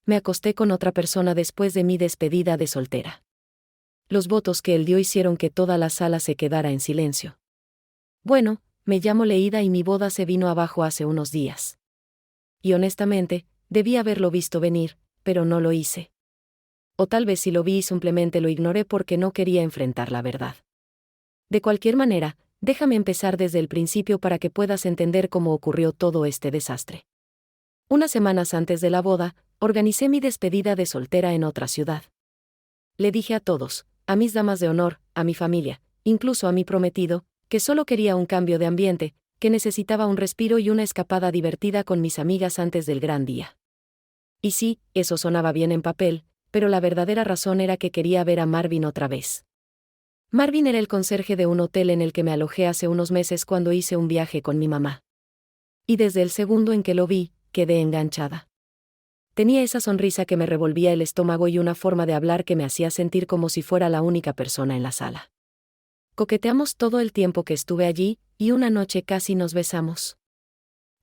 me acosté con otra persona después de mi despedida de soltera. Los votos que él dio hicieron que toda la sala se quedara en silencio. Bueno, me llamo Leída y mi boda se vino abajo hace unos días. Y honestamente, debí haberlo visto venir, pero no lo hice. O tal vez si lo vi simplemente lo ignoré porque no quería enfrentar la verdad. De cualquier manera, déjame empezar desde el principio para que puedas entender cómo ocurrió todo este desastre. Unas semanas antes de la boda, organicé mi despedida de soltera en otra ciudad. Le dije a todos, a mis damas de honor, a mi familia, incluso a mi prometido, que solo quería un cambio de ambiente, que necesitaba un respiro y una escapada divertida con mis amigas antes del gran día. Y sí, eso sonaba bien en papel, pero la verdadera razón era que quería ver a Marvin otra vez. Marvin era el conserje de un hotel en el que me alojé hace unos meses cuando hice un viaje con mi mamá. Y desde el segundo en que lo vi, quedé enganchada. Tenía esa sonrisa que me revolvía el estómago y una forma de hablar que me hacía sentir como si fuera la única persona en la sala. Coqueteamos todo el tiempo que estuve allí, y una noche casi nos besamos.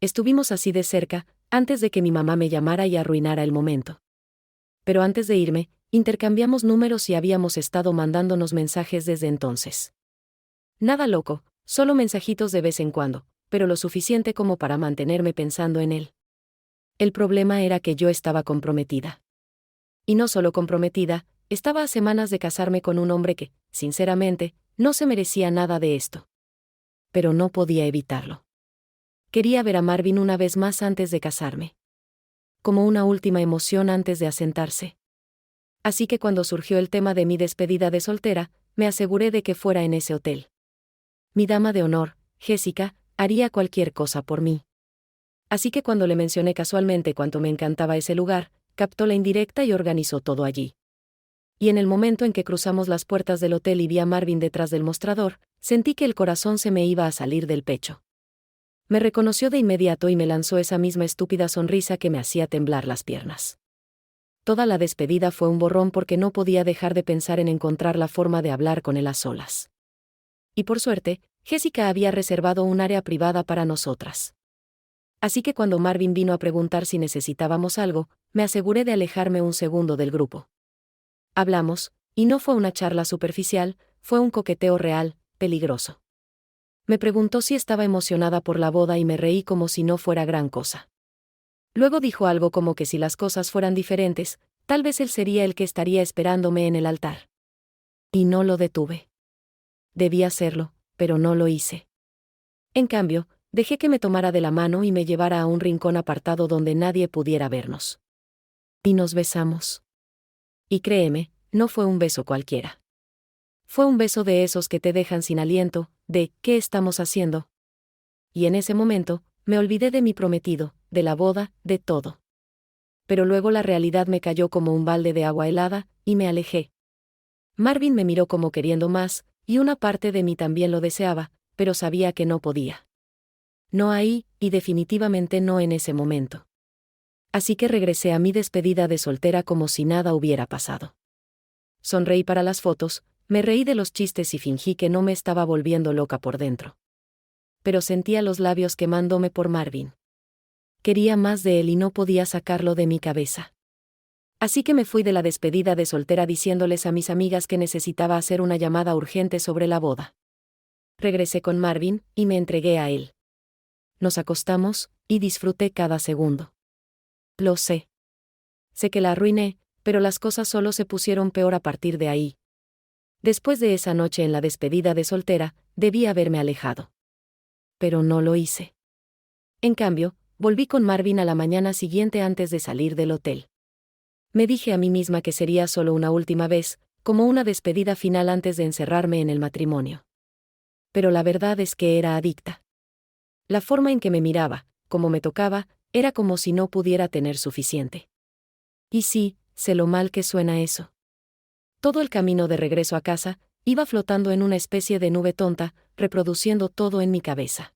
Estuvimos así de cerca, antes de que mi mamá me llamara y arruinara el momento. Pero antes de irme, intercambiamos números y habíamos estado mandándonos mensajes desde entonces. Nada loco, solo mensajitos de vez en cuando, pero lo suficiente como para mantenerme pensando en él. El problema era que yo estaba comprometida. Y no solo comprometida, estaba a semanas de casarme con un hombre que, sinceramente, no se merecía nada de esto. Pero no podía evitarlo. Quería ver a Marvin una vez más antes de casarme. Como una última emoción antes de asentarse. Así que cuando surgió el tema de mi despedida de soltera, me aseguré de que fuera en ese hotel. Mi dama de honor, Jessica, haría cualquier cosa por mí. Así que cuando le mencioné casualmente cuánto me encantaba ese lugar, captó la indirecta y organizó todo allí. Y en el momento en que cruzamos las puertas del hotel y vi a Marvin detrás del mostrador, sentí que el corazón se me iba a salir del pecho. Me reconoció de inmediato y me lanzó esa misma estúpida sonrisa que me hacía temblar las piernas. Toda la despedida fue un borrón porque no podía dejar de pensar en encontrar la forma de hablar con él a solas. Y por suerte, Jessica había reservado un área privada para nosotras. Así que cuando Marvin vino a preguntar si necesitábamos algo, me aseguré de alejarme un segundo del grupo. Hablamos, y no fue una charla superficial, fue un coqueteo real, peligroso. Me preguntó si estaba emocionada por la boda y me reí como si no fuera gran cosa. Luego dijo algo como que si las cosas fueran diferentes, tal vez él sería el que estaría esperándome en el altar. Y no lo detuve. Debía hacerlo, pero no lo hice. En cambio, dejé que me tomara de la mano y me llevara a un rincón apartado donde nadie pudiera vernos. Y nos besamos. Y créeme, no fue un beso cualquiera. Fue un beso de esos que te dejan sin aliento, de ¿qué estamos haciendo? Y en ese momento, me olvidé de mi prometido, de la boda, de todo. Pero luego la realidad me cayó como un balde de agua helada, y me alejé. Marvin me miró como queriendo más, y una parte de mí también lo deseaba, pero sabía que no podía. No ahí, y definitivamente no en ese momento. Así que regresé a mi despedida de soltera como si nada hubiera pasado. Sonreí para las fotos, me reí de los chistes y fingí que no me estaba volviendo loca por dentro. Pero sentía los labios quemándome por Marvin. Quería más de él y no podía sacarlo de mi cabeza. Así que me fui de la despedida de soltera diciéndoles a mis amigas que necesitaba hacer una llamada urgente sobre la boda. Regresé con Marvin, y me entregué a él. Nos acostamos, y disfruté cada segundo. Lo sé. Sé que la arruiné, pero las cosas solo se pusieron peor a partir de ahí. Después de esa noche en la despedida de soltera, debí haberme alejado. Pero no lo hice. En cambio, volví con Marvin a la mañana siguiente antes de salir del hotel. Me dije a mí misma que sería solo una última vez, como una despedida final antes de encerrarme en el matrimonio. Pero la verdad es que era adicta. La forma en que me miraba, como me tocaba, era como si no pudiera tener suficiente. Y sí, sé lo mal que suena eso. Todo el camino de regreso a casa, iba flotando en una especie de nube tonta, reproduciendo todo en mi cabeza.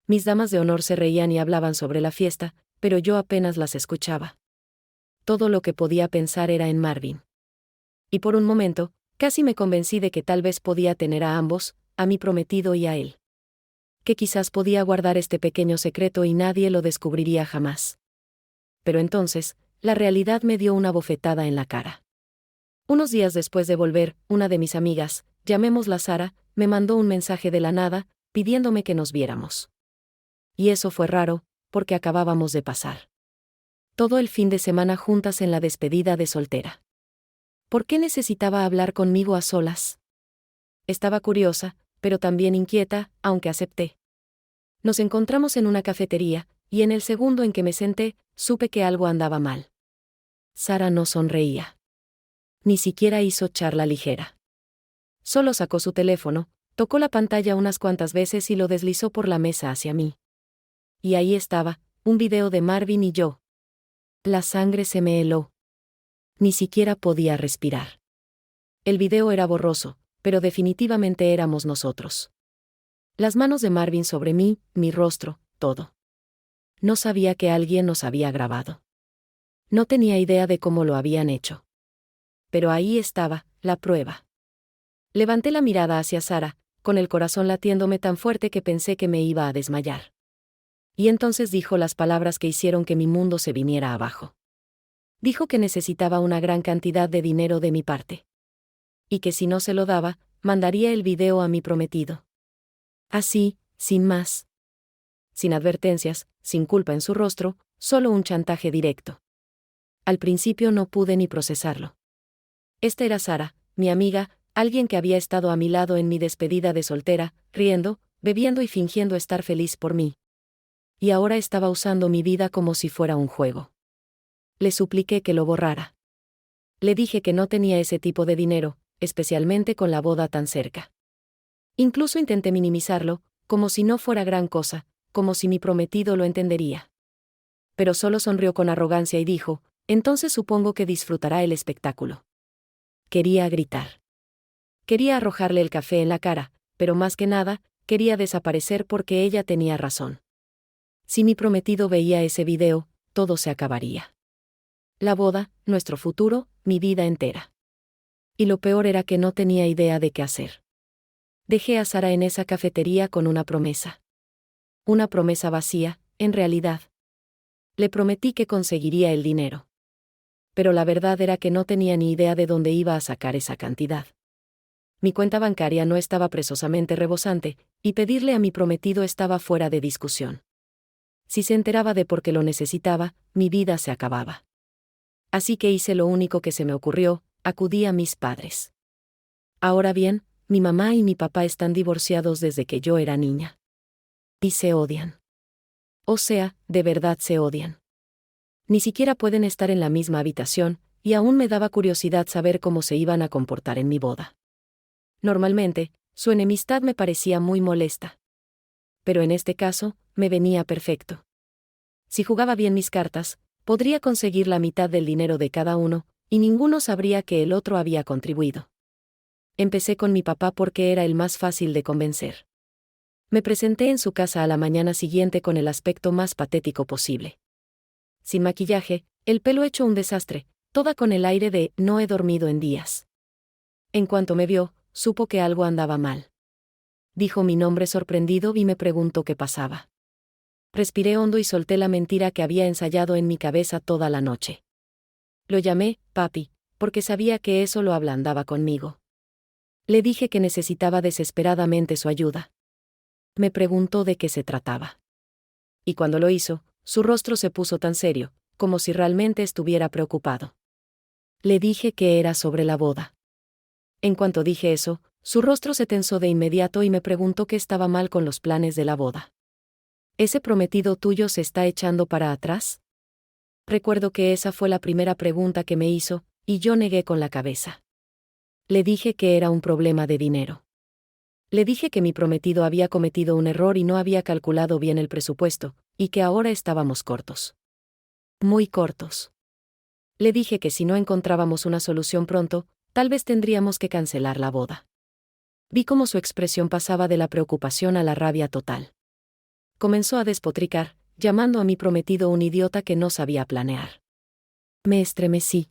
Mis damas de honor se reían y hablaban sobre la fiesta, pero yo apenas las escuchaba. Todo lo que podía pensar era en Marvin. Y por un momento, casi me convencí de que tal vez podía tener a ambos, a mi prometido y a él. Que quizás podía guardar este pequeño secreto y nadie lo descubriría jamás. Pero entonces, la realidad me dio una bofetada en la cara. Unos días después de volver, una de mis amigas, llamémosla Sara, me mandó un mensaje de la nada, pidiéndome que nos viéramos. Y eso fue raro, porque acabábamos de pasar todo el fin de semana juntas en la despedida de soltera. ¿Por qué necesitaba hablar conmigo a solas? Estaba curiosa, pero también inquieta, aunque acepté. Nos encontramos en una cafetería, y en el segundo en que me senté, supe que algo andaba mal. Sara no sonreía. Ni siquiera hizo charla ligera. Solo sacó su teléfono, tocó la pantalla unas cuantas veces y lo deslizó por la mesa hacia mí. Y ahí estaba, un video de Marvin y yo. La sangre se me heló. Ni siquiera podía respirar. El video era borroso, pero definitivamente éramos nosotros. Las manos de Marvin sobre mí, mi rostro, todo. No sabía que alguien nos había grabado. No tenía idea de cómo lo habían hecho. Pero ahí estaba, la prueba. Levanté la mirada hacia Sara, con el corazón latiéndome tan fuerte que pensé que me iba a desmayar. Y entonces dijo las palabras que hicieron que mi mundo se viniera abajo. Dijo que necesitaba una gran cantidad de dinero de mi parte. Y que si no se lo daba, mandaría el video a mi prometido. Así, sin más. Sin advertencias, sin culpa en su rostro, solo un chantaje directo. Al principio no pude ni procesarlo. Esta era Sara, mi amiga, alguien que había estado a mi lado en mi despedida de soltera, riendo, bebiendo y fingiendo estar feliz por mí. Y ahora estaba usando mi vida como si fuera un juego. Le supliqué que lo borrara. Le dije que no tenía ese tipo de dinero, especialmente con la boda tan cerca. Incluso intenté minimizarlo, como si no fuera gran cosa, como si mi prometido lo entendería. Pero solo sonrió con arrogancia y dijo, entonces supongo que disfrutará el espectáculo. Quería gritar. Quería arrojarle el café en la cara, pero más que nada, quería desaparecer porque ella tenía razón. Si mi prometido veía ese video, todo se acabaría. La boda, nuestro futuro, mi vida entera. Y lo peor era que no tenía idea de qué hacer. Dejé a Sara en esa cafetería con una promesa. Una promesa vacía, en realidad. Le prometí que conseguiría el dinero. Pero la verdad era que no tenía ni idea de dónde iba a sacar esa cantidad. Mi cuenta bancaria no estaba precisamente rebosante, y pedirle a mi prometido estaba fuera de discusión. Si se enteraba de por qué lo necesitaba, mi vida se acababa. Así que hice lo único que se me ocurrió, acudí a mis padres. Ahora bien, mi mamá y mi papá están divorciados desde que yo era niña. Y se odian. O sea, de verdad se odian. Ni siquiera pueden estar en la misma habitación, y aún me daba curiosidad saber cómo se iban a comportar en mi boda. Normalmente, su enemistad me parecía muy molesta. Pero en este caso, me venía perfecto. Si jugaba bien mis cartas, podría conseguir la mitad del dinero de cada uno, y ninguno sabría que el otro había contribuido. Empecé con mi papá porque era el más fácil de convencer. Me presenté en su casa a la mañana siguiente con el aspecto más patético posible. Sin maquillaje, el pelo hecho un desastre, toda con el aire de no he dormido en días. En cuanto me vio, supo que algo andaba mal. Dijo mi nombre sorprendido y me preguntó qué pasaba. Respiré hondo y solté la mentira que había ensayado en mi cabeza toda la noche. Lo llamé, papi, porque sabía que eso lo ablandaba conmigo. Le dije que necesitaba desesperadamente su ayuda. Me preguntó de qué se trataba. Y cuando lo hizo, su rostro se puso tan serio, como si realmente estuviera preocupado. Le dije que era sobre la boda. En cuanto dije eso, su rostro se tensó de inmediato y me preguntó qué estaba mal con los planes de la boda. ¿Ese prometido tuyo se está echando para atrás? Recuerdo que esa fue la primera pregunta que me hizo, y yo negué con la cabeza. Le dije que era un problema de dinero. Le dije que mi prometido había cometido un error y no había calculado bien el presupuesto, y que ahora estábamos cortos. Muy cortos. Le dije que si no encontrábamos una solución pronto, tal vez tendríamos que cancelar la boda. Vi cómo su expresión pasaba de la preocupación a la rabia total. Comenzó a despotricar, llamando a mi prometido un idiota que no sabía planear. Me estremecí.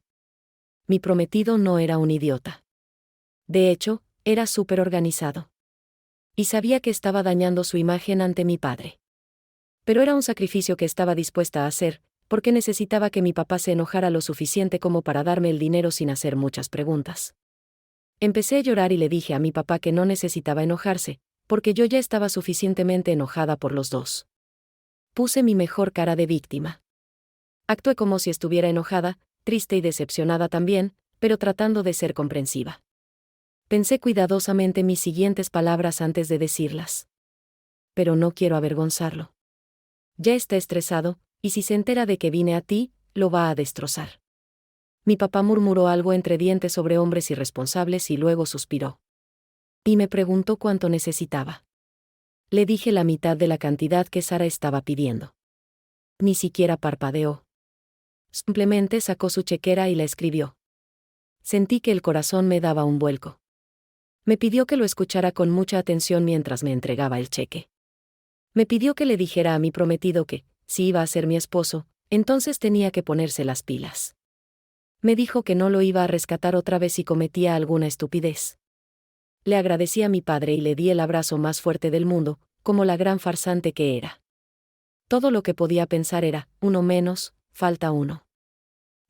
Mi prometido no era un idiota. De hecho, era súper organizado. Y sabía que estaba dañando su imagen ante mi padre. Pero era un sacrificio que estaba dispuesta a hacer, porque necesitaba que mi papá se enojara lo suficiente como para darme el dinero sin hacer muchas preguntas. Empecé a llorar y le dije a mi papá que no necesitaba enojarse, porque yo ya estaba suficientemente enojada por los dos. Puse mi mejor cara de víctima. Actué como si estuviera enojada, triste y decepcionada también, pero tratando de ser comprensiva. Pensé cuidadosamente mis siguientes palabras antes de decirlas. Pero no quiero avergonzarlo. Ya está estresado, y si se entera de que vine a ti, lo va a destrozar. Mi papá murmuró algo entre dientes sobre hombres irresponsables y luego suspiró. Y me preguntó cuánto necesitaba. Le dije la mitad de la cantidad que Sara estaba pidiendo. Ni siquiera parpadeó. Simplemente sacó su chequera y la escribió. Sentí que el corazón me daba un vuelco. Me pidió que lo escuchara con mucha atención mientras me entregaba el cheque. Me pidió que le dijera a mi prometido que, si iba a ser mi esposo, entonces tenía que ponerse las pilas. Me dijo que no lo iba a rescatar otra vez si cometía alguna estupidez. Le agradecí a mi padre y le di el abrazo más fuerte del mundo, como la gran farsante que era. Todo lo que podía pensar era, uno menos, falta uno.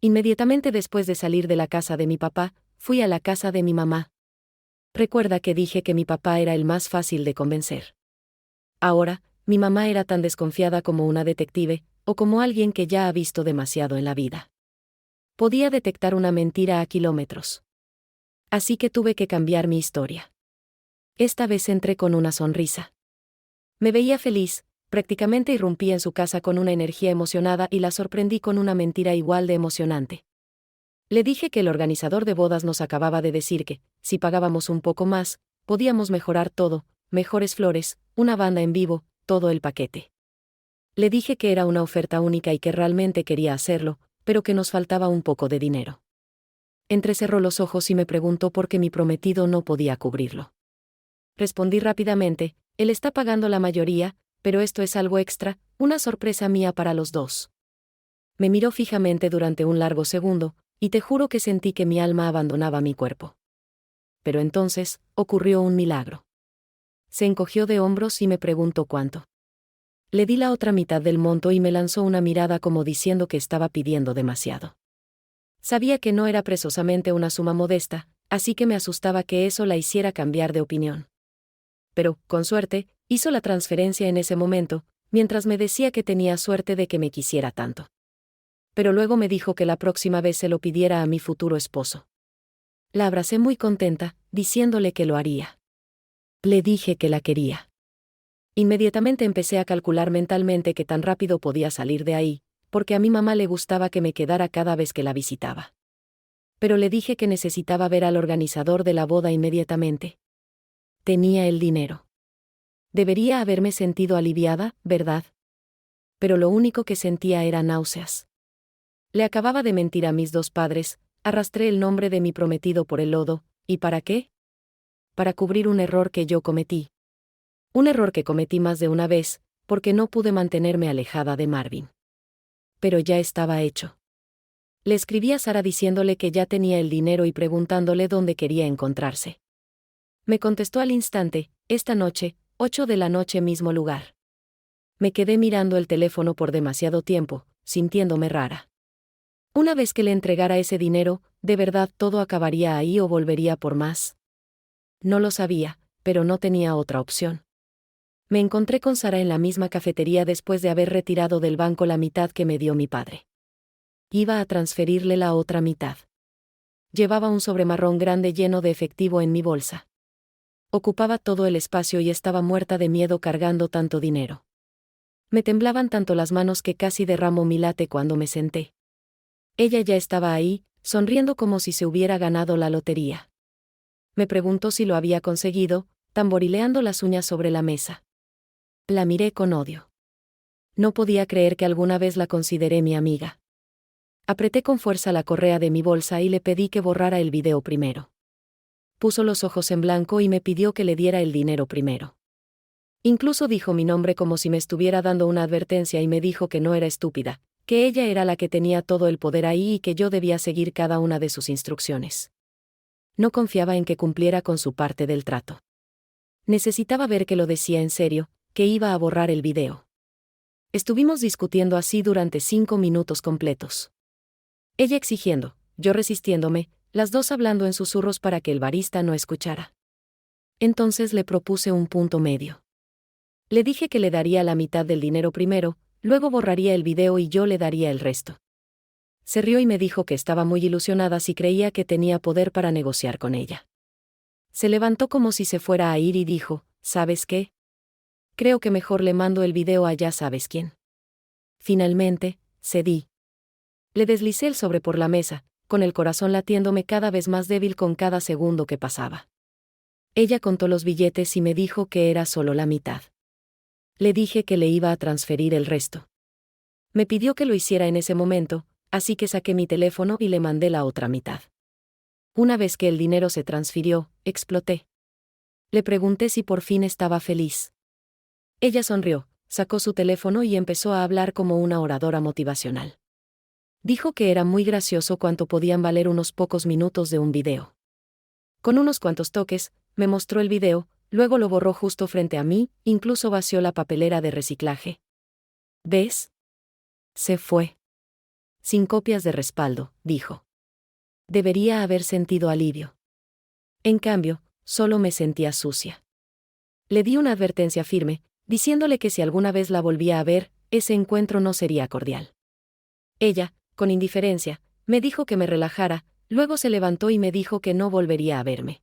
Inmediatamente después de salir de la casa de mi papá, fui a la casa de mi mamá. Recuerda que dije que mi papá era el más fácil de convencer. Ahora, mi mamá era tan desconfiada como una detective, o como alguien que ya ha visto demasiado en la vida. Podía detectar una mentira a kilómetros. Así que tuve que cambiar mi historia. Esta vez entré con una sonrisa. Me veía feliz, prácticamente irrumpí en su casa con una energía emocionada y la sorprendí con una mentira igual de emocionante. Le dije que el organizador de bodas nos acababa de decir que, si pagábamos un poco más, podíamos mejorar todo, mejores flores, una banda en vivo, todo el paquete. Le dije que era una oferta única y que realmente quería hacerlo, pero que nos faltaba un poco de dinero. Entrecerró los ojos y me preguntó por qué mi prometido no podía cubrirlo. Respondí rápidamente, él está pagando la mayoría, pero esto es algo extra, una sorpresa mía para los dos. Me miró fijamente durante un largo segundo, y te juro que sentí que mi alma abandonaba mi cuerpo. Pero entonces, ocurrió un milagro. Se encogió de hombros y me preguntó cuánto. Le di la otra mitad del monto y me lanzó una mirada como diciendo que estaba pidiendo demasiado. Sabía que no era precisamente una suma modesta, así que me asustaba que eso la hiciera cambiar de opinión. Pero, con suerte, hizo la transferencia en ese momento, mientras me decía que tenía suerte de que me quisiera tanto. Pero luego me dijo que la próxima vez se lo pidiera a mi futuro esposo. La abracé muy contenta, diciéndole que lo haría. Le dije que la quería. Inmediatamente empecé a calcular mentalmente qué tan rápido podía salir de ahí, porque a mi mamá le gustaba que me quedara cada vez que la visitaba. Pero le dije que necesitaba ver al organizador de la boda inmediatamente. Tenía el dinero. Debería haberme sentido aliviada, ¿verdad? Pero lo único que sentía era náuseas. Le acababa de mentir a mis dos padres, arrastré el nombre de mi prometido por el lodo, ¿y para qué? Para cubrir un error que yo cometí. Un error que cometí más de una vez, porque no pude mantenerme alejada de Marvin. Pero ya estaba hecho. Le escribí a Sara diciéndole que ya tenía el dinero y preguntándole dónde quería encontrarse. Me contestó al instante, esta noche, 8 de la noche mismo lugar. Me quedé mirando el teléfono por demasiado tiempo, sintiéndome rara. Una vez que le entregara ese dinero, ¿de verdad todo acabaría ahí o volvería por más? No lo sabía, pero no tenía otra opción. Me encontré con Sara en la misma cafetería después de haber retirado del banco la mitad que me dio mi padre. Iba a transferirle la otra mitad. Llevaba un sobre marrón grande lleno de efectivo en mi bolsa. Ocupaba todo el espacio y estaba muerta de miedo cargando tanto dinero. Me temblaban tanto las manos que casi derramó mi latte cuando me senté. Ella ya estaba ahí, sonriendo como si se hubiera ganado la lotería. Me preguntó si lo había conseguido, tamborileando las uñas sobre la mesa. La miré con odio. No podía creer que alguna vez la consideré mi amiga. Apreté con fuerza la correa de mi bolsa y le pedí que borrara el video primero. Puso los ojos en blanco y me pidió que le diera el dinero primero. Incluso dijo mi nombre como si me estuviera dando una advertencia y me dijo que no era estúpida, que ella era la que tenía todo el poder ahí y que yo debía seguir cada una de sus instrucciones. No confiaba en que cumpliera con su parte del trato. Necesitaba ver que lo decía en serio, que iba a borrar el video. Estuvimos discutiendo así durante 5 minutos completos. Ella exigiendo, yo resistiéndome, las dos hablando en susurros para que el barista no escuchara. Entonces le propuse un punto medio. Le dije que le daría la mitad del dinero primero, luego borraría el video y yo le daría el resto. Se rió y me dijo que estaba muy ilusionada si creía que tenía poder para negociar con ella. Se levantó como si se fuera a ir y dijo, ¿sabes qué? Creo que mejor le mando el video a ya sabes quién. Finalmente, cedí. Le deslicé el sobre por la mesa, con el corazón latiéndome cada vez más débil con cada segundo que pasaba. Ella contó los billetes y me dijo que era solo la mitad. Le dije que le iba a transferir el resto. Me pidió que lo hiciera en ese momento, así que saqué mi teléfono y le mandé la otra mitad. Una vez que el dinero se transfirió, exploté. Le pregunté si por fin estaba feliz. Ella sonrió, sacó su teléfono y empezó a hablar como una oradora motivacional. Dijo que era muy gracioso cuánto podían valer unos pocos minutos de un video. Con unos cuantos toques, me mostró el video, luego lo borró justo frente a mí, incluso vació la papelera de reciclaje. ¿Ves? Se fue. Sin copias de respaldo, dijo. Debería haber sentido alivio. En cambio, solo me sentía sucia. Le di una advertencia firme, diciéndole que si alguna vez la volvía a ver, ese encuentro no sería cordial. Ella, con indiferencia, me dijo que me relajara, luego se levantó y me dijo que no volvería a verme.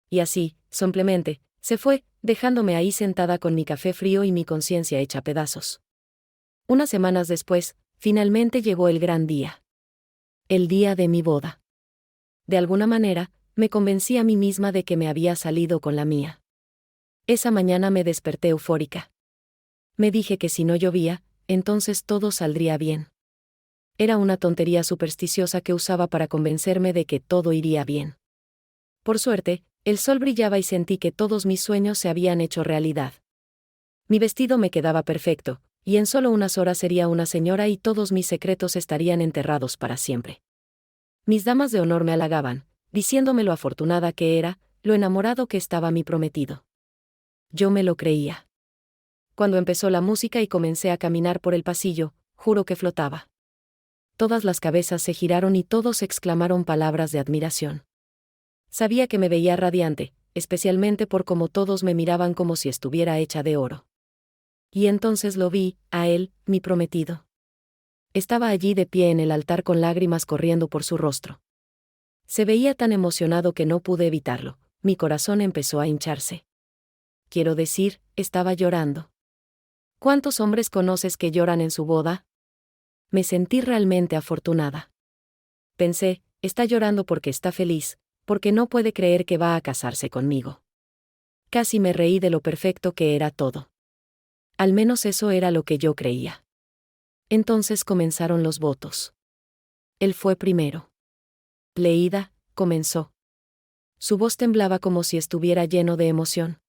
Y así, simplemente, se fue, dejándome ahí sentada con mi café frío y mi conciencia hecha pedazos. Unas semanas después, finalmente llegó el gran día. El día de mi boda. De alguna manera, me convencí a mí misma de que me había salido con la mía. Esa mañana me desperté eufórica. Me dije que si no llovía, entonces todo saldría bien. Era una tontería supersticiosa que usaba para convencerme de que todo iría bien. Por suerte, el sol brillaba y sentí que todos mis sueños se habían hecho realidad. Mi vestido me quedaba perfecto, y en solo unas horas sería una señora y todos mis secretos estarían enterrados para siempre. Mis damas de honor me halagaban, diciéndome lo afortunada que era, lo enamorado que estaba mi prometido. Yo me lo creía. Cuando empezó la música y comencé a caminar por el pasillo, juro que flotaba. Todas las cabezas se giraron y todos exclamaron palabras de admiración. Sabía que me veía radiante, especialmente por cómo todos me miraban como si estuviera hecha de oro. Y entonces lo vi, a él, mi prometido. Estaba allí de pie en el altar con lágrimas corriendo por su rostro. Se veía tan emocionado que no pude evitarlo, mi corazón empezó a hincharse. Quiero decir, estaba llorando. ¿Cuántos hombres conoces que lloran en su boda? Me sentí realmente afortunada. Pensé, está llorando porque está feliz, porque no puede creer que va a casarse conmigo. Casi me reí de lo perfecto que era todo. Al menos eso era lo que yo creía. Entonces comenzaron los votos. Él fue primero. Leída, comenzó. Su voz temblaba como si estuviera lleno de emoción.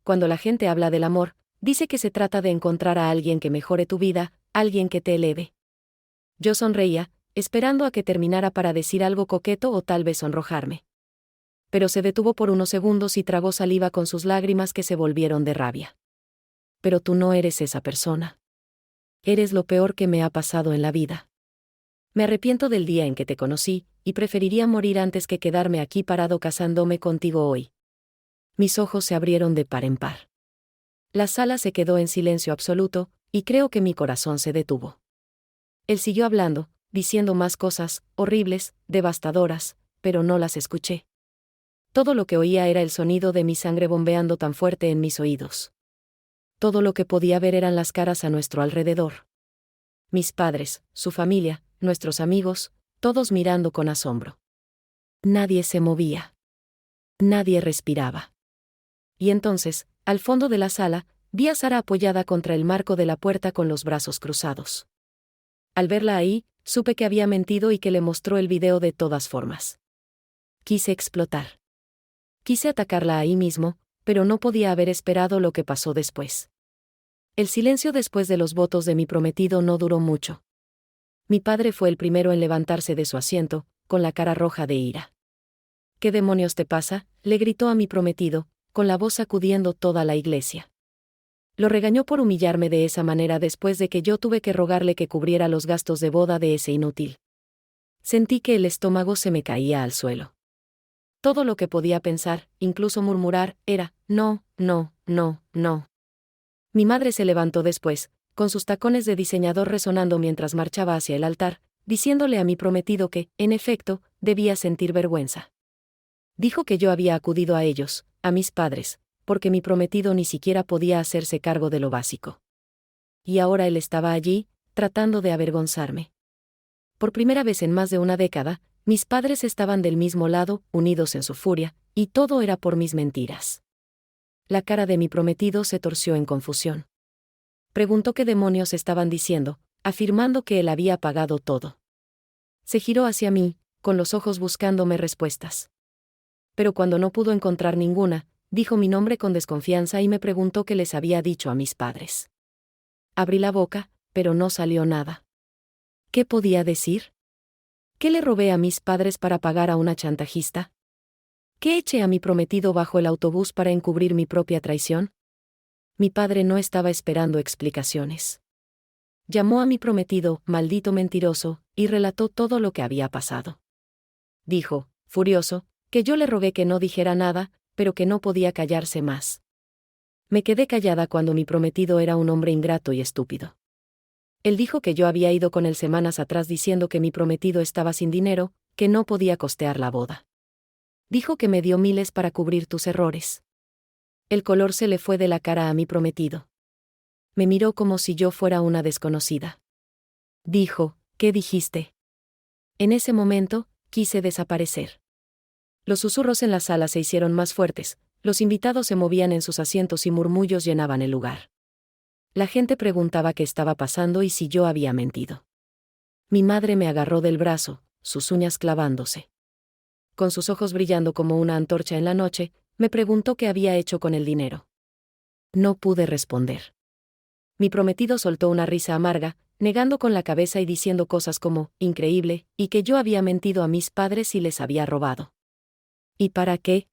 Cuando la gente habla del amor, dice que se trata de encontrar a alguien que mejore tu vida, alguien que te eleve. Yo sonreía, esperando a que terminara para decir algo coqueto o tal vez sonrojarme. Pero se detuvo por unos segundos y tragó saliva con sus lágrimas que se volvieron de rabia. Pero tú no eres esa persona. Eres lo peor que me ha pasado en la vida. Me arrepiento del día en que te conocí, y preferiría morir antes que quedarme aquí parado casándome contigo hoy. Mis ojos se abrieron de par en par. La sala se quedó en silencio absoluto, y creo que mi corazón se detuvo. Él siguió hablando, diciendo más cosas, horribles, devastadoras, pero no las escuché. Todo lo que oía era el sonido de mi sangre bombeando tan fuerte en mis oídos. Todo lo que podía ver eran las caras a nuestro alrededor. Mis padres, su familia, nuestros amigos, todos mirando con asombro. Nadie se movía. Nadie respiraba. Y entonces, al fondo de la sala, vi a Sara apoyada contra el marco de la puerta con los brazos cruzados. Al verla ahí, supe que había mentido y que le mostró el video de todas formas. Quise explotar. Quise atacarla ahí mismo, pero no podía haber esperado lo que pasó después. El silencio después de los votos de mi prometido no duró mucho. Mi padre fue el primero en levantarse de su asiento, con la cara roja de ira. ¿Qué demonios te pasa?, le gritó a mi prometido, con la voz sacudiendo toda la iglesia. Lo regañó por humillarme de esa manera después de que yo tuve que rogarle que cubriera los gastos de boda de ese inútil. Sentí que el estómago se me caía al suelo. Todo lo que podía pensar, incluso murmurar, era, no, no, no, no. Mi madre se levantó después, con sus tacones de diseñador resonando mientras marchaba hacia el altar, diciéndole a mi prometido que, en efecto, debía sentir vergüenza. Dijo que yo había acudido a ellos, a mis padres, porque mi prometido ni siquiera podía hacerse cargo de lo básico. Y ahora él estaba allí, tratando de avergonzarme. Por primera vez en más de una década, mis padres estaban del mismo lado, unidos en su furia, y todo era por mis mentiras. La cara de mi prometido se torció en confusión. Preguntó qué demonios estaban diciendo, afirmando que él había pagado todo. Se giró hacia mí, con los ojos buscándome respuestas. Pero cuando no pudo encontrar ninguna, dijo mi nombre con desconfianza y me preguntó qué les había dicho a mis padres. Abrí la boca, pero no salió nada. ¿Qué podía decir? ¿Qué le robé a mis padres para pagar a una chantajista? ¿Qué eché a mi prometido bajo el autobús para encubrir mi propia traición? Mi padre no estaba esperando explicaciones. Llamó a mi prometido, maldito mentiroso, y relató todo lo que había pasado. Dijo, furioso, que yo le rogué que no dijera nada, pero que no podía callarse más. Me quedé callada cuando mi prometido era un hombre ingrato y estúpido. Él dijo que yo había ido con él semanas atrás diciendo que mi prometido estaba sin dinero, que no podía costear la boda. Dijo que me dio miles para cubrir tus errores. El color se le fue de la cara a mi prometido. Me miró como si yo fuera una desconocida. Dijo, ¿qué dijiste? En ese momento, quise desaparecer. Los susurros en la sala se hicieron más fuertes, los invitados se movían en sus asientos y murmullos llenaban el lugar. La gente preguntaba qué estaba pasando y si yo había mentido. Mi madre me agarró del brazo, sus uñas clavándose. Con sus ojos brillando como una antorcha en la noche, me preguntó qué había hecho con el dinero. No pude responder. Mi prometido soltó una risa amarga, negando con la cabeza y diciendo cosas como, increíble, y que yo había mentido a mis padres y les había robado. ¿Y para qué?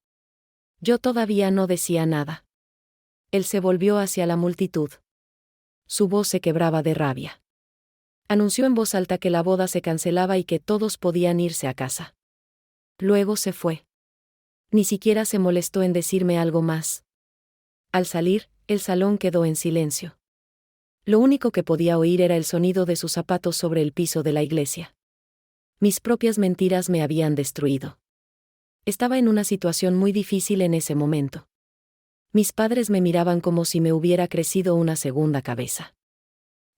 Yo todavía no decía nada. Él se volvió hacia la multitud. Su voz se quebraba de rabia. Anunció en voz alta que la boda se cancelaba y que todos podían irse a casa. Luego se fue. Ni siquiera se molestó en decirme algo más. Al salir, el salón quedó en silencio. Lo único que podía oír era el sonido de sus zapatos sobre el piso de la iglesia. Mis propias mentiras me habían destruido. Estaba en una situación muy difícil en ese momento. Mis padres me miraban como si me hubiera crecido una segunda cabeza.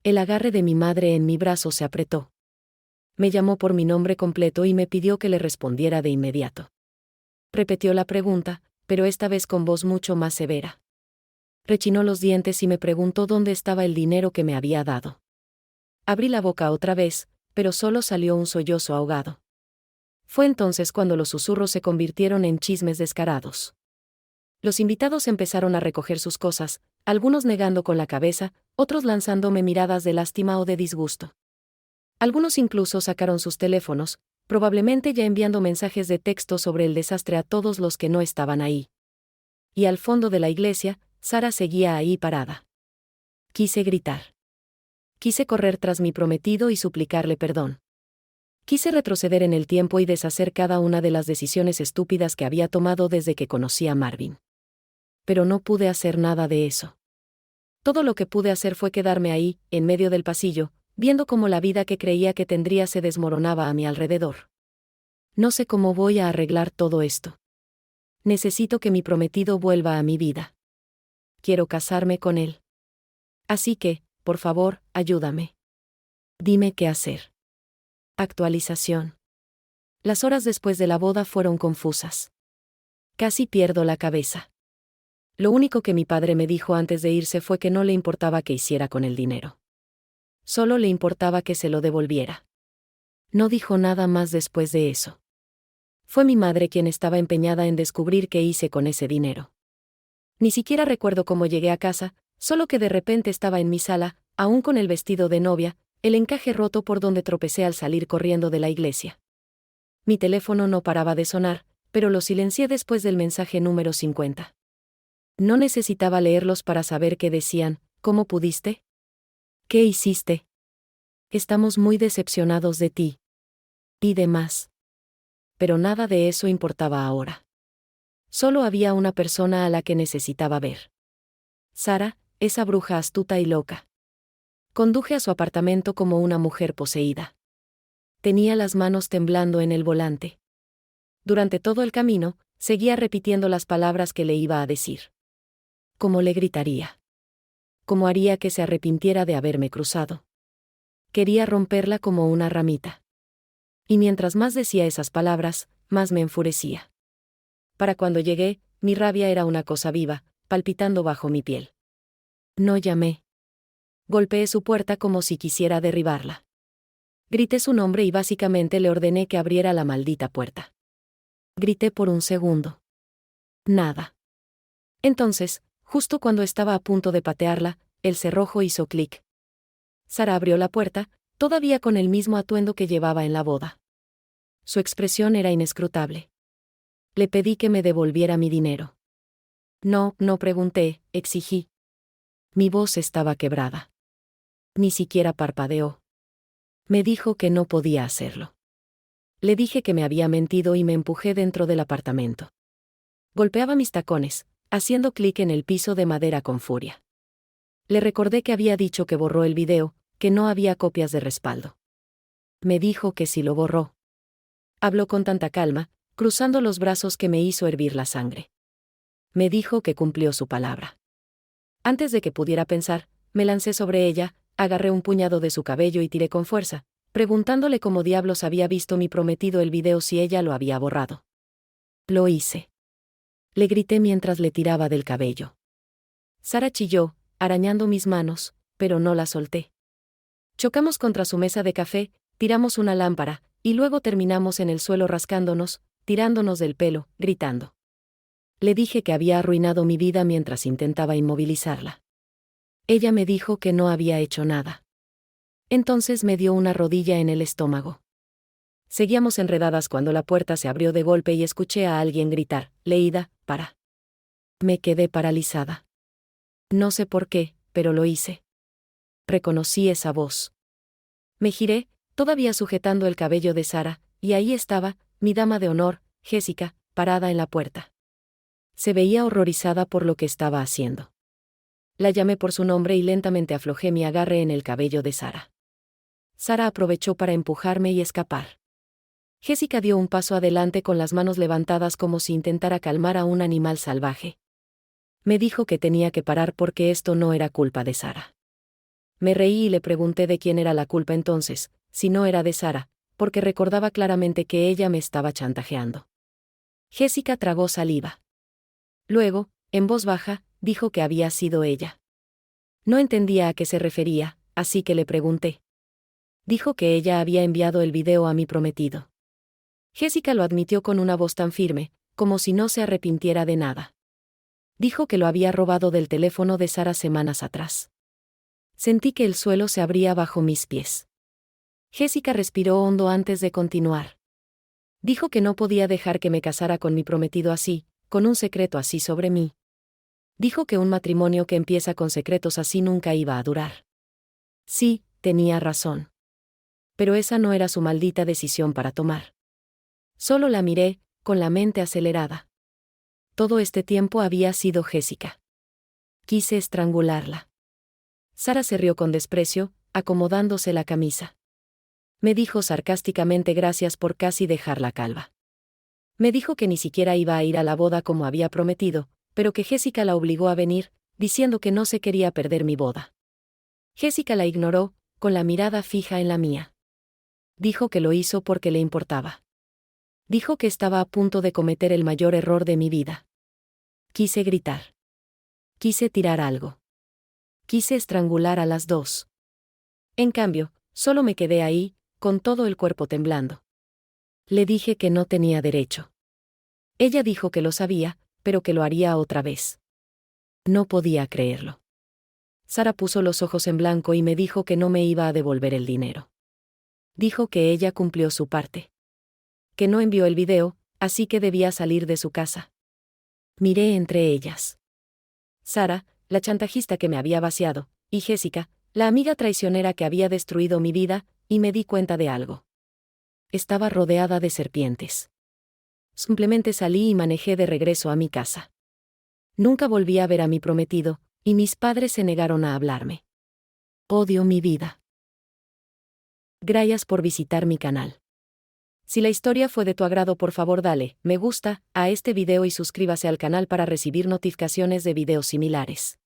El agarre de mi madre en mi brazo se apretó. Me llamó por mi nombre completo y me pidió que le respondiera de inmediato. Repitió la pregunta, pero esta vez con voz mucho más severa. Rechinó los dientes y me preguntó dónde estaba el dinero que me había dado. Abrí la boca otra vez, pero solo salió un sollozo ahogado. Fue entonces cuando los susurros se convirtieron en chismes descarados. Los invitados empezaron a recoger sus cosas, algunos negando con la cabeza, otros lanzándome miradas de lástima o de disgusto. Algunos incluso sacaron sus teléfonos, probablemente ya enviando mensajes de texto sobre el desastre a todos los que no estaban ahí. Y al fondo de la iglesia, Sara seguía ahí parada. Quise gritar. Quise correr tras mi prometido y suplicarle perdón. Quise retroceder en el tiempo y deshacer cada una de las decisiones estúpidas que había tomado desde que conocí a Marvin. Pero no pude hacer nada de eso. Todo lo que pude hacer fue quedarme ahí, en medio del pasillo, viendo cómo la vida que creía que tendría se desmoronaba a mi alrededor. No sé cómo voy a arreglar todo esto. Necesito que mi prometido vuelva a mi vida. Quiero casarme con él. Así que, por favor, ayúdame. Dime qué hacer. Actualización. Las horas después de la boda fueron confusas. Casi pierdo la cabeza. Lo único que mi padre me dijo antes de irse fue que no le importaba qué hiciera con el dinero. Solo le importaba que se lo devolviera. No dijo nada más después de eso. Fue mi madre quien estaba empeñada en descubrir qué hice con ese dinero. Ni siquiera recuerdo cómo llegué a casa, solo que de repente estaba en mi sala, aún con el vestido de novia, el encaje roto por donde tropecé al salir corriendo de la iglesia. Mi teléfono no paraba de sonar, pero lo silencié después del mensaje número 50. No necesitaba leerlos para saber qué decían. ¿Cómo pudiste? ¿Qué hiciste? Estamos muy decepcionados de ti. Y demás. Pero nada de eso importaba ahora. Solo había una persona a la que necesitaba ver. Sara, esa bruja astuta y loca. Conduje a su apartamento como una mujer poseída. Tenía las manos temblando en el volante. Durante todo el camino, seguía repitiendo las palabras que le iba a decir. ¿Cómo le gritaría? ¿Cómo haría que se arrepintiera de haberme cruzado? Quería romperla como una ramita. Y mientras más decía esas palabras, más me enfurecía. Para cuando llegué, mi rabia era una cosa viva, palpitando bajo mi piel. No llamé. Golpeé su puerta como si quisiera derribarla. Grité su nombre y básicamente le ordené que abriera la maldita puerta. Grité por un segundo. Nada. Entonces, justo cuando estaba a punto de patearla, el cerrojo hizo clic. Sara abrió la puerta, todavía con el mismo atuendo que llevaba en la boda. Su expresión era inescrutable. Le pedí que me devolviera mi dinero. No pregunté, exigí. Mi voz estaba quebrada. Ni siquiera parpadeó. Me dijo que no podía hacerlo. Le dije que me había mentido y me empujé dentro del apartamento. Golpeaba mis tacones, haciendo clic en el piso de madera con furia. Le recordé que había dicho que borró el video, que no había copias de respaldo. Me dijo que sí lo borró. Habló con tanta calma, cruzando los brazos que me hizo hervir la sangre. Me dijo que cumplió su palabra. Antes de que pudiera pensar, me lancé sobre ella, agarré un puñado de su cabello y tiré con fuerza, preguntándole cómo diablos había visto mi prometido el video si ella lo había borrado. Lo hice. Le grité mientras le tiraba del cabello. Sara chilló, arañando mis manos, pero no la solté. Chocamos contra su mesa de café, tiramos una lámpara, y luego terminamos en el suelo rascándonos, tirándonos del pelo, gritando. Le dije que había arruinado mi vida mientras intentaba inmovilizarla. Ella me dijo que no había hecho nada. Entonces me dio una rodilla en el estómago. Seguíamos enredadas cuando la puerta se abrió de golpe y escuché a alguien gritar, Leída, para. Me quedé paralizada. No sé por qué, pero lo hice. Reconocí esa voz. Me giré, todavía sujetando el cabello de Sara, y ahí estaba, mi dama de honor, Jessica, parada en la puerta. Se veía horrorizada por lo que estaba haciendo. La llamé por su nombre y lentamente aflojé mi agarre en el cabello de Sara. Sara aprovechó para empujarme y escapar. Jessica dio un paso adelante con las manos levantadas como si intentara calmar a un animal salvaje. Me dijo que tenía que parar porque esto no era culpa de Sara. Me reí y le pregunté de quién era la culpa entonces, si no era de Sara, porque recordaba claramente que ella me estaba chantajeando. Jessica tragó saliva. Luego, en voz baja, dijo que había sido ella. No entendía a qué se refería, así que le pregunté. Dijo que ella había enviado el video a mi prometido. Jessica lo admitió con una voz tan firme, como si no se arrepintiera de nada. Dijo que lo había robado del teléfono de Sara semanas atrás. Sentí que el suelo se abría bajo mis pies. Jessica respiró hondo antes de continuar. Dijo que no podía dejar que me casara con mi prometido así, con un secreto así sobre mí. Dijo que un matrimonio que empieza con secretos así nunca iba a durar. Sí, tenía razón. Pero esa no era su maldita decisión para tomar. Solo la miré, con la mente acelerada. Todo este tiempo había sido Jessica. Quise estrangularla. Sara se rió con desprecio, acomodándose la camisa. Me dijo sarcásticamente gracias por casi dejarla calva. Me dijo que ni siquiera iba a ir a la boda como había prometido, pero que Jessica la obligó a venir, diciendo que no se quería perder mi boda. Jessica la ignoró, con la mirada fija en la mía. Dijo que lo hizo porque le importaba. Dijo que estaba a punto de cometer el mayor error de mi vida. Quise gritar. Quise tirar algo. Quise estrangular a las dos. En cambio, solo me quedé ahí, con todo el cuerpo temblando. Le dije que no tenía derecho. Ella dijo que lo sabía, pero que lo haría otra vez. No podía creerlo. Sara puso los ojos en blanco y me dijo que no me iba a devolver el dinero. Dijo que ella cumplió su parte. Que no envió el video, así que debía salir de su casa. Miré entre ellas. Sara, la chantajista que me había vaciado, y Jessica, la amiga traicionera que había destruido mi vida, y me di cuenta de algo. Estaba rodeada de serpientes. Simplemente salí y manejé de regreso a mi casa. Nunca volví a ver a mi prometido, y mis padres se negaron a hablarme. Odio mi vida. Gracias por visitar mi canal. Si la historia fue de tu agrado, por favor dale me gusta a este video y suscríbase al canal para recibir notificaciones de videos similares.